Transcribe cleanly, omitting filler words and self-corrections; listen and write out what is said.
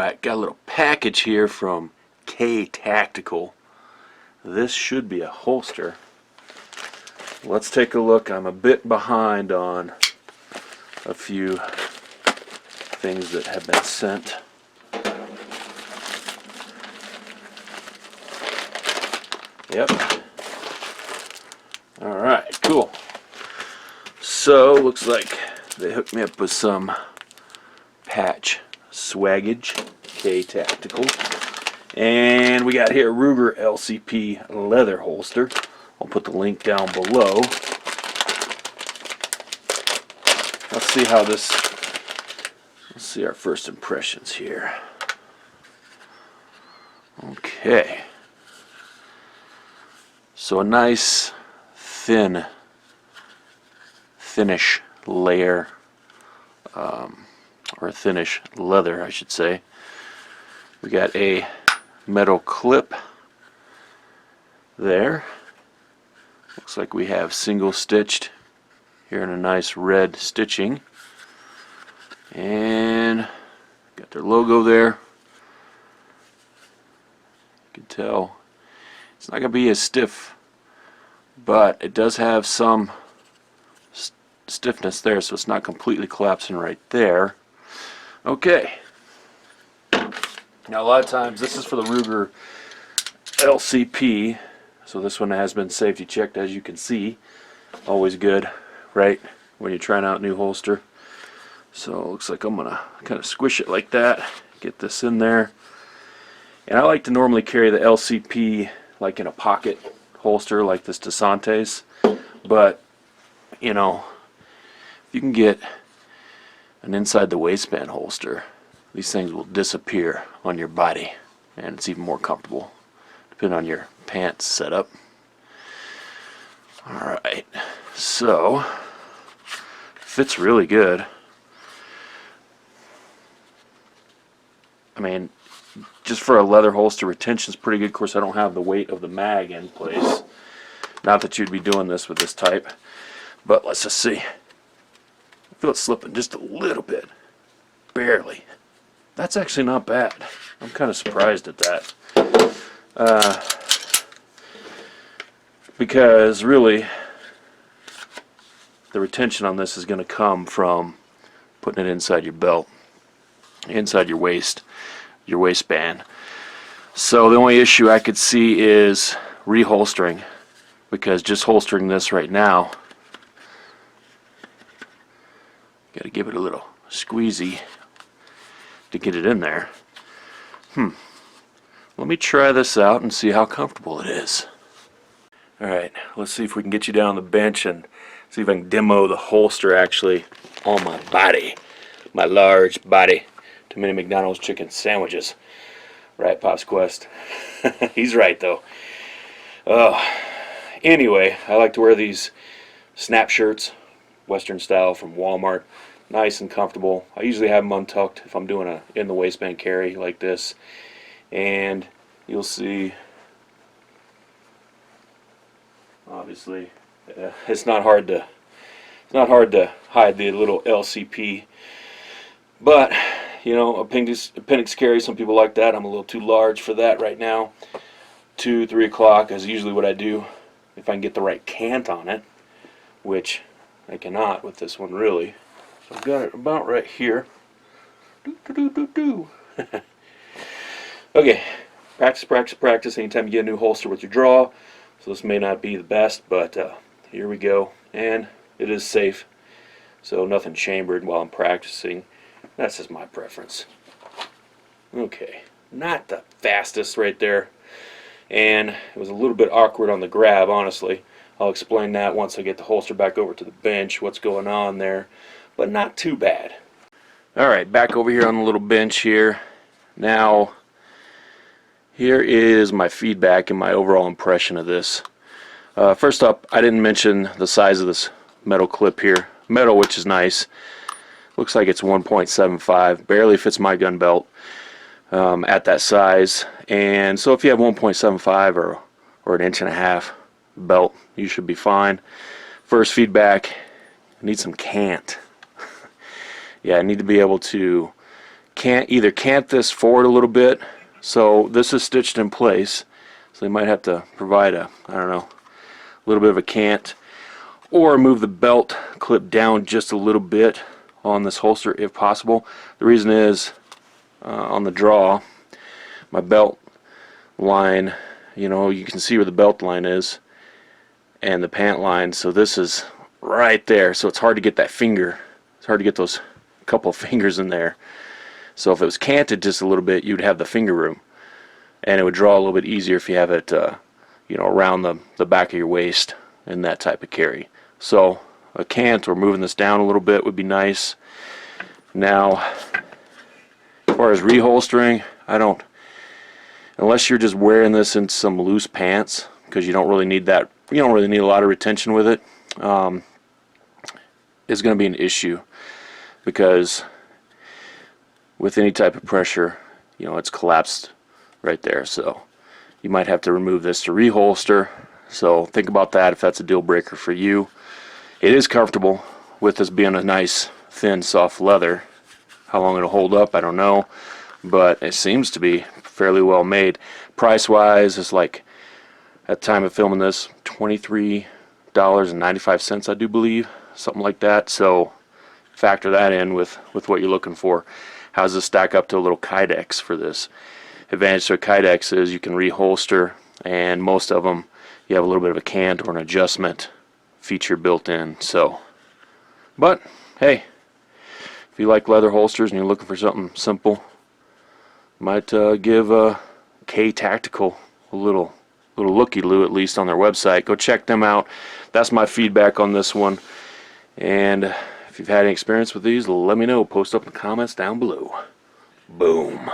Alright, got a little package here from KTactical. This should be a holster. Let's take a look. I'm a bit behind on a few things that have been sent. Yep. Alright, cool. So, looks like they hooked me up with some patch swaggage, KTactical. And we got here Ruger LCP leather holster. I'll put the link down below. Let's see how this, let's see our first impressions here. Okay. So a nice thinnish layer, or thinnish leather, I should say. We got a metal clip there. Looks like we have single stitched here in a nice red stitching, and got their logo there. You can tell it's not going to be as stiff, but it does have some stiffness there, so it's not completely collapsing right there. Okay. Now a lot of times this is for the Ruger LCP, so this one has been safety checked, as you can see. Always good, right, when you're trying out a new holster. So it looks like I'm gonna kind of squish it like that, get this in there. And I like to normally carry the LCP like in a pocket holster like this DeSante's, but you know, if you can get an inside the waistband holster, these things will disappear on your body, and it's even more comfortable depending on your pants setup. Alright, so fits really good. I mean, just for a leather holster, retention's pretty good. Of course, I don't have the weight of the mag in place. Not that you'd be doing this with this type, but let's just see. I feel it slipping just a little bit, barely. That's actually not bad. I'm kind of surprised at that. Because really, the retention on this is going to come from putting it inside your belt, inside your waist, your waistband. So the only issue I could see is reholstering, because just holstering this right now, got to give it a little squeezy to get it in there. Let me try this out and see how comfortable it is. Alright, let's see if we can get you down on the bench and see if I can demo the holster actually on my body, my large body. Too many McDonald's chicken sandwiches. Right, Pops Quest? He's right though. Anyway, I like to wear these snap shirts, Western style, from Walmart. Nice and comfortable. I usually have them untucked if I'm doing a in the waistband carry like this, and you'll see obviously it's not hard to hide the little LCP, but you know, appendix carry, some people like that. I'm a little too large for that right now. 2-3 o'clock is usually what I do if I can get the right cant on it, which I cannot with this one really. So I've got it about right here. Okay, practice, practice, practice anytime you get a new holster with your draw. So this may not be the best, but here we go. And it is safe, so nothing chambered while I'm practicing. That's just my preference. Okay, not the fastest right there. And it was a little bit awkward on the grab, honestly. I'll explain that once I get the holster back over to the bench, what's going on there. But not too bad. Alright, back over here on the little bench here. Now, here is my feedback and my overall impression of this. First up, I didn't mention the size of this metal clip here. Metal, which is nice. Looks like it's 1.75. Barely fits my gun belt at that size. And so if you have 1.75 or an 1.5 inch belt, you should be fine. First feedback, I need some cant. Yeah, I need to be able to cant this forward a little bit. So this is stitched in place, so they might have to provide a, I don't know, a little bit of a cant, or move the belt clip down just a little bit on this holster if possible. The reason is on the draw, my belt line, you know, you can see where the belt line is and the pant line, so this is right there, so it's hard to get that finger, it's hard to get those couple of fingers in there. So if it was canted just a little bit, you'd have the finger room, and it would draw a little bit easier if you have it you know, around the back of your waist in that type of carry. So a cant or moving this down a little bit would be nice. Now, as far as reholstering, I don't, unless you're just wearing this in some loose pants, because you don't really need that, you don't really need a lot of retention with it, it's going to be an issue, because with any type of pressure, you know, it's collapsed right there. So you might have to remove this to reholster. So think about that if that's a deal breaker for you. It is comfortable with this being a nice thin soft leather. How long it'll hold up, I don't know, but it seems to be fairly well made. Price wise, it's like, at the time of filming this, $23.95, I do believe, something like that. So factor that in with what you're looking for. How does this stack up to a little Kydex for this? Advantage to a Kydex is you can reholster, and most of them you have a little bit of a cant or an adjustment feature built in. So, but hey, if you like leather holsters and you're looking for something simple, might give KTactical a little looky-loo, at least on their website. Go check them out. That's my feedback on this one. And if you've had any experience with these, let me know. Post up in the comments down below. Boom.